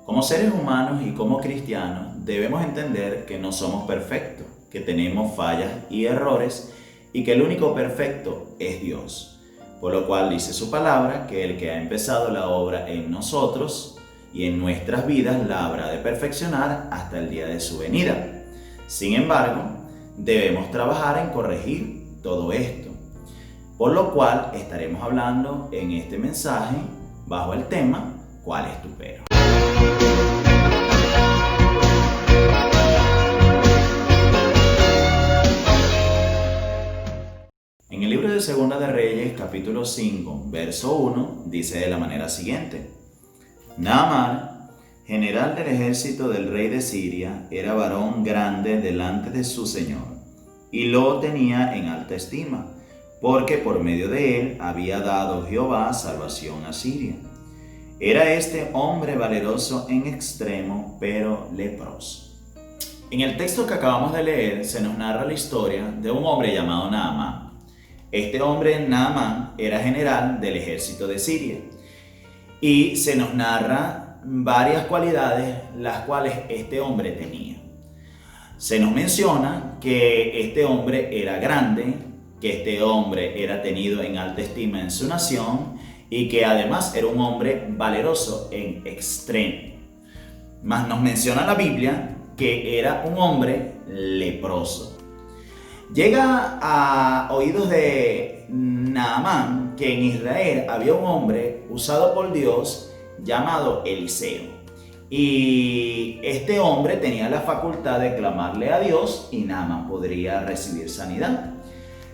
Como seres humanos y como cristianos debemos entender que no somos perfectos, que tenemos fallas y errores y que el único perfecto es Dios. Por lo cual dice su palabra que el que ha empezado la obra en nosotros y en nuestras vidas la habrá de perfeccionar hasta el día de su venida. Sin embargo, debemos trabajar en corregir todo esto. Por lo cual estaremos hablando en este mensaje bajo el tema ¿cuál es tu pero? En el libro de Segunda de Reyes, capítulo 5, verso 1, dice de la manera siguiente: Naamán, general del ejército del rey de Siria, era varón grande delante de su señor, y lo tenía en alta estima, porque por medio de él había dado Jehová salvación a Siria. Era este hombre valeroso en extremo, pero leproso. En el texto que acabamos de leer se nos narra la historia de un hombre llamado Naamán. Este hombre, Naamán, era general del ejército de Siria. Y se nos narra varias cualidades las cuales este hombre tenía. Se nos menciona que este hombre era grande, que este hombre era tenido en alta estima en su nación y que además era un hombre valeroso en extremo. Mas nos menciona la Biblia que era un hombre leproso. Llega a oídos de Naamán que en Israel había un hombre usado por Dios llamado Eliseo. Y este hombre tenía la facultad de clamarle a Dios y Naamán podría recibir sanidad.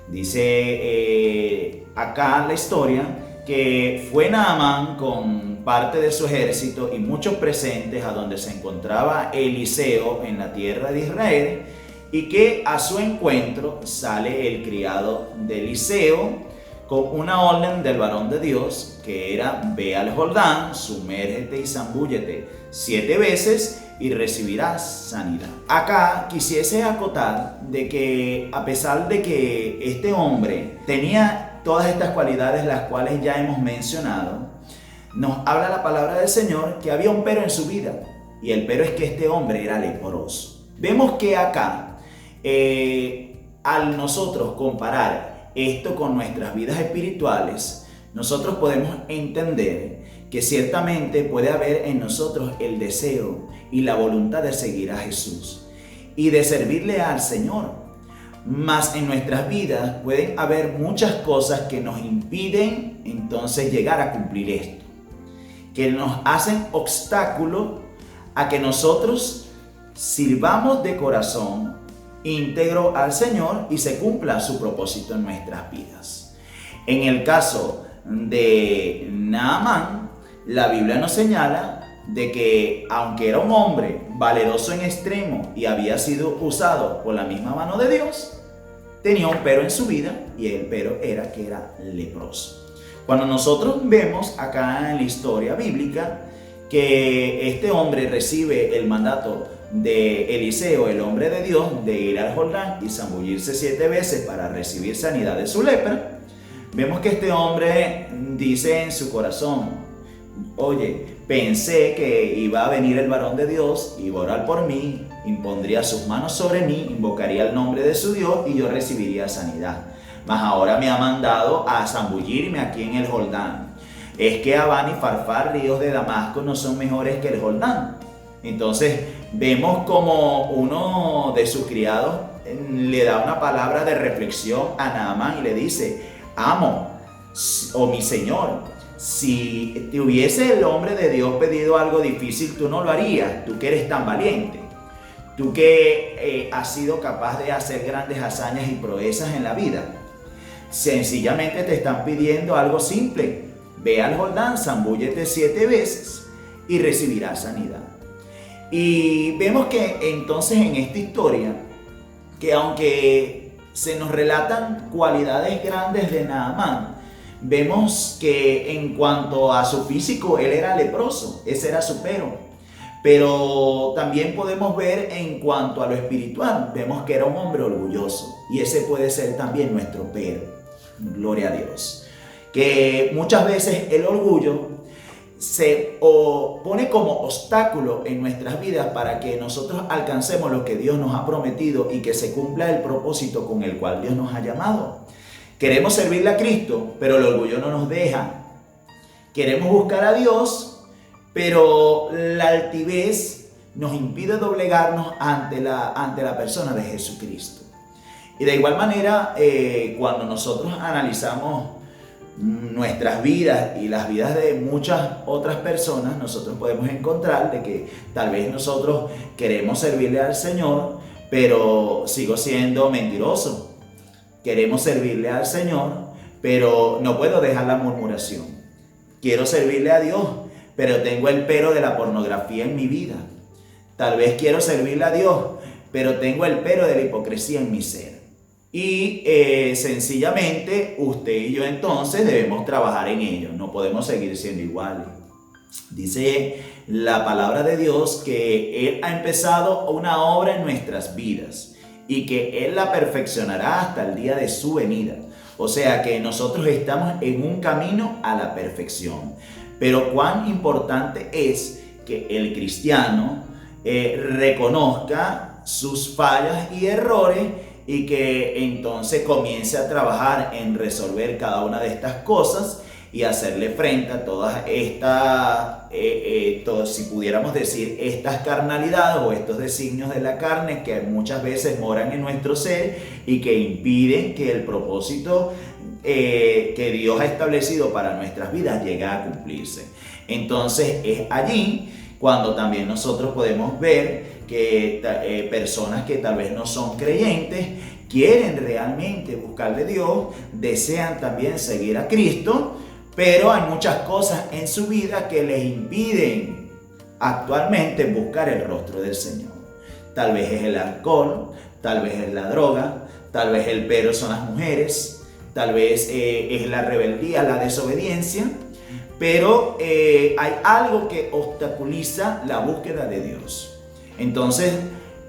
Dice acá la historia que fue Naamán con parte de su ejército y muchos presentes a donde se encontraba Eliseo en la tierra de Israel, y que a su encuentro sale el criado de Eliseo con una orden del varón de Dios que era: ve al Jordán, sumérgete y zambúllete 7 veces y recibirás sanidad. Acá quisiese acotar de que a pesar de que este hombre tenía todas estas cualidades las cuales ya hemos mencionado, nos habla la palabra del Señor que había un pero en su vida, y el pero es que este hombre era leproso. Vemos que acá al nosotros comparar esto con nuestras vidas espirituales, nosotros podemos entender que ciertamente puede haber en nosotros el deseo y la voluntad de seguir a Jesús y de servirle al Señor. Mas en nuestras vidas pueden haber muchas cosas que nos impiden entonces llegar a cumplir esto, que nos hacen obstáculo a que nosotros sirvamos de corazón íntegro al Señor y se cumpla su propósito en nuestras vidas. En el caso de Naamán, la Biblia nos señala de que aunque era un hombre valeroso en extremo y había sido usado por la misma mano de Dios, tenía un pero en su vida, y el pero era que era leproso. Cuando nosotros vemos acá en la historia bíblica que este hombre recibe el mandato de Eliseo, el hombre de Dios, de ir al Jordán y zambullirse 7 veces para recibir sanidad de su lepra, vemos que este hombre dice en su corazón: oye, pensé que iba a venir el varón de Dios, iba a orar por mí, impondría sus manos sobre mí, invocaría el nombre de su Dios y yo recibiría sanidad. Mas ahora me ha mandado a zambullirme aquí en el Jordán. ¿Es que Abán y Farfar, ríos de Damasco, no son mejores que el Jordán? Entonces vemos como uno de sus criados le da una palabra de reflexión a Naamán y le dice: amo, o mi señor, si te hubiese el hombre de Dios pedido algo difícil, tú no lo harías, tú que eres tan valiente, tú que has sido capaz de hacer grandes hazañas y proezas en la vida. Sencillamente te están pidiendo algo simple: ve al Jordán, zambúllete 7 veces y recibirás sanidad. Y vemos que entonces en esta historia, que aunque se nos relatan cualidades grandes de Naamán, vemos que en cuanto a su físico, él era leproso, ese era su pero también podemos ver en cuanto a lo espiritual, vemos que era un hombre orgulloso, y ese puede ser también nuestro pero. Gloria a Dios. Que muchas veces el orgullo pone como obstáculo en nuestras vidas para que nosotros alcancemos lo que Dios nos ha prometido y que se cumpla el propósito con el cual Dios nos ha llamado. Queremos servirle a Cristo, pero el orgullo no nos deja. Queremos buscar a Dios, pero la altivez nos impide doblegarnos ante la persona de Jesucristo. Y de igual manera, cuando nosotros analizamos nuestras vidas y las vidas de muchas otras personas, nosotros podemos encontrar de que tal vez nosotros queremos servirle al Señor, pero sigo siendo mentiroso. Queremos servirle al Señor, pero no puedo dejar la murmuración. Quiero servirle a Dios, pero tengo el pero de la pornografía en mi vida. Tal vez quiero servirle a Dios, pero tengo el pero de la hipocresía en mi ser. Y sencillamente usted y yo entonces debemos trabajar en ello, no podemos seguir siendo iguales. Dice la palabra de Dios que Él ha empezado una obra en nuestras vidas y que Él la perfeccionará hasta el día de su venida. O sea que nosotros estamos en un camino a la perfección. Pero cuán importante es que el cristiano reconozca sus fallas y errores y que entonces comience a trabajar en resolver cada una de estas cosas y hacerle frente a todas estas, si pudiéramos decir, estas carnalidades o estos designios de la carne que muchas veces moran en nuestro ser y que impiden que el propósito que Dios ha establecido para nuestras vidas llegue a cumplirse. Entonces es allí cuando también nosotros podemos ver que personas que tal vez no son creyentes quieren realmente buscar de Dios, desean también seguir a Cristo, pero hay muchas cosas en su vida que les impiden actualmente buscar el rostro del Señor. Tal vez es el alcohol, tal vez es la droga, tal vez el pero son las mujeres, tal vez es la rebeldía, la desobediencia, pero hay algo que obstaculiza la búsqueda de Dios. Entonces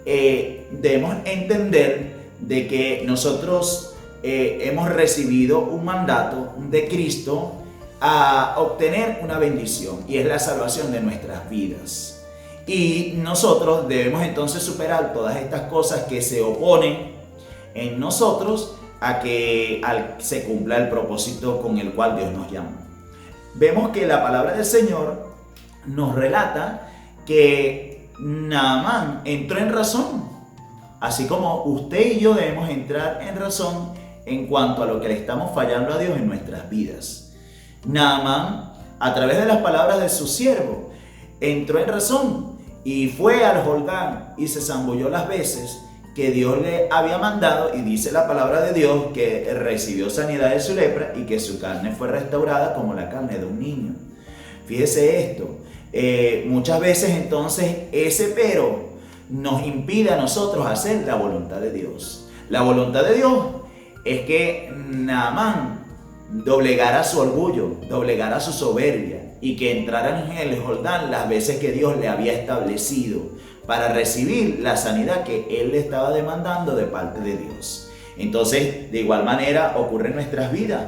debemos entender de que nosotros hemos recibido un mandato de Cristo a obtener una bendición y es la salvación de nuestras vidas. Y nosotros debemos entonces superar todas estas cosas que se oponen en nosotros a que se cumpla el propósito con el cual Dios nos llama. Vemos que la palabra del Señor nos relata que Naamán entró en razón, así como usted y yo debemos entrar en razón en cuanto a lo que le estamos fallando a Dios en nuestras vidas. Naamán, a través de las palabras de su siervo, entró en razón y fue al Jordán y se zambulló las veces que Dios le había mandado, y dice la palabra de Dios que recibió sanidad de su lepra y que su carne fue restaurada como la carne de un niño. Fíjese esto. Muchas veces entonces ese pero nos impide a nosotros hacer la voluntad de Dios. La voluntad de Dios es que Naamán doblegara su orgullo, doblegara su soberbia y que entrara en el Jordán las veces que Dios le había establecido para recibir la sanidad que él le estaba demandando de parte de Dios. Entonces, de igual manera ocurre en nuestras vidas.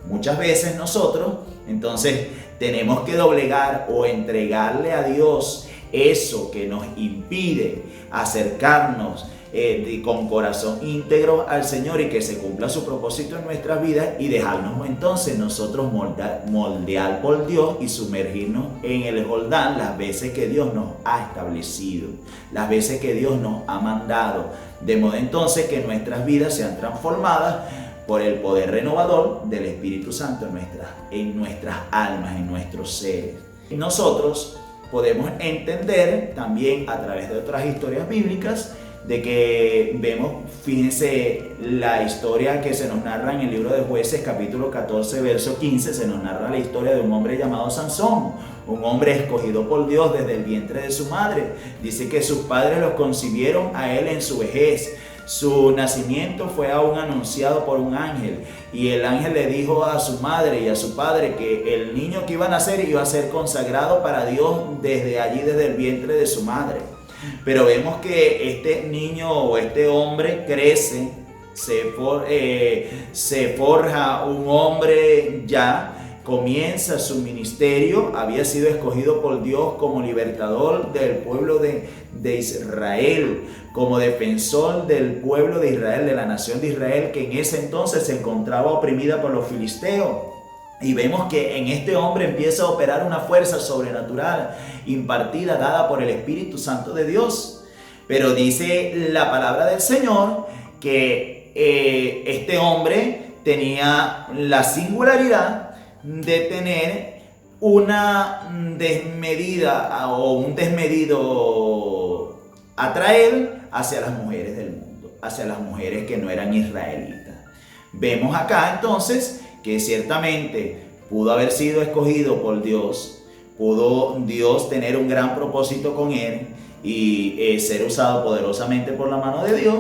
Muchas veces nosotros entonces tenemos que doblegar o entregarle a Dios eso que nos impide acercarnos con corazón íntegro al Señor y que se cumpla su propósito en nuestras vidas, y dejarnos entonces nosotros moldear por Dios y sumergirnos en el Jordán las veces que Dios nos ha establecido, las veces que Dios nos ha mandado, de modo entonces que nuestras vidas sean transformadas por el poder renovador del Espíritu Santo en nuestras almas, en nuestros seres. Y nosotros podemos entender también a través de otras historias bíblicas de que vemos, fíjense, la historia que se nos narra en el libro de Jueces, capítulo 14, verso 15, se nos narra la historia de un hombre llamado Sansón, un hombre escogido por Dios desde el vientre de su madre. Dice que sus padres los concibieron a él en su vejez. Su nacimiento fue aún anunciado por un ángel, y el ángel le dijo a su madre y a su padre que el niño que iba a nacer iba a ser consagrado para Dios desde allí, desde el vientre de su madre. Pero vemos que este niño o este hombre crece, se forja un hombre ya comienza su ministerio, había sido escogido por Dios como libertador del pueblo de Israel, como defensor del pueblo de Israel, de la nación de Israel, que en ese entonces se encontraba oprimida por los filisteos. Y vemos que en este hombre empieza a operar una fuerza sobrenatural impartida, dada por el Espíritu Santo de Dios. Pero dice la palabra del Señor que este hombre tenía la singularidad de tener una desmedida o un desmedido atraer hacia las mujeres del mundo, hacia las mujeres que no eran israelitas. Vemos acá entonces que ciertamente pudo haber sido escogido por Dios, pudo Dios tener un gran propósito con él y ser usado poderosamente por la mano de Dios,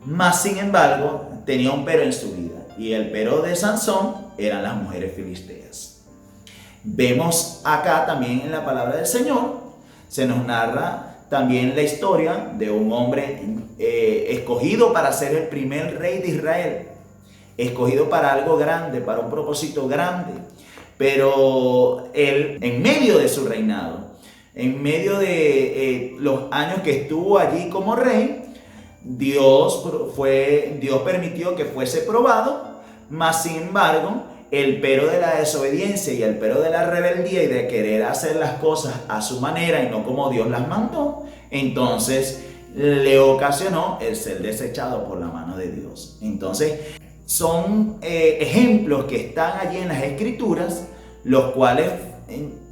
mas sin embargo tenía un pero en su vida, y el pero de Sansón eran las mujeres filisteas. Vemos acá también en la palabra del Señor, se nos narra también la historia de un hombre escogido para ser el primer rey de Israel, escogido para algo grande, para un propósito grande, pero él, en medio de su reinado, en medio de los años que estuvo allí como rey, Dios permitió que fuese probado, mas sin embargo, el pero de la desobediencia y el pero de la rebeldía y de querer hacer las cosas a su manera y no como Dios las mandó, entonces le ocasionó el ser desechado por la mano de Dios. Entonces, son ejemplos que están allí en las Escrituras, los cuales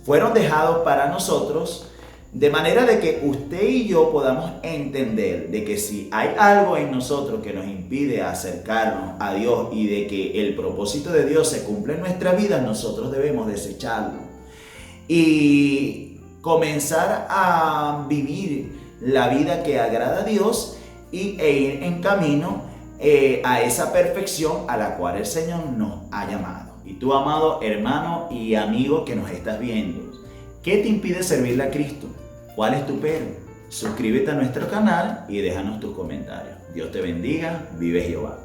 fueron dejados para nosotros, de manera de que usted y yo podamos entender de que si hay algo en nosotros que nos impide acercarnos a Dios y de que el propósito de Dios se cumple en nuestra vida, nosotros debemos desecharlo y comenzar a vivir la vida que agrada a Dios e ir en camino a esa perfección a la cual el Señor nos ha llamado. Y tú, amado hermano y amigo que nos estás viendo, ¿qué te impide servirle a Cristo? ¿Cuál es tu pero? Suscríbete a nuestro canal y déjanos tus comentarios. Dios te bendiga, vive Jehová.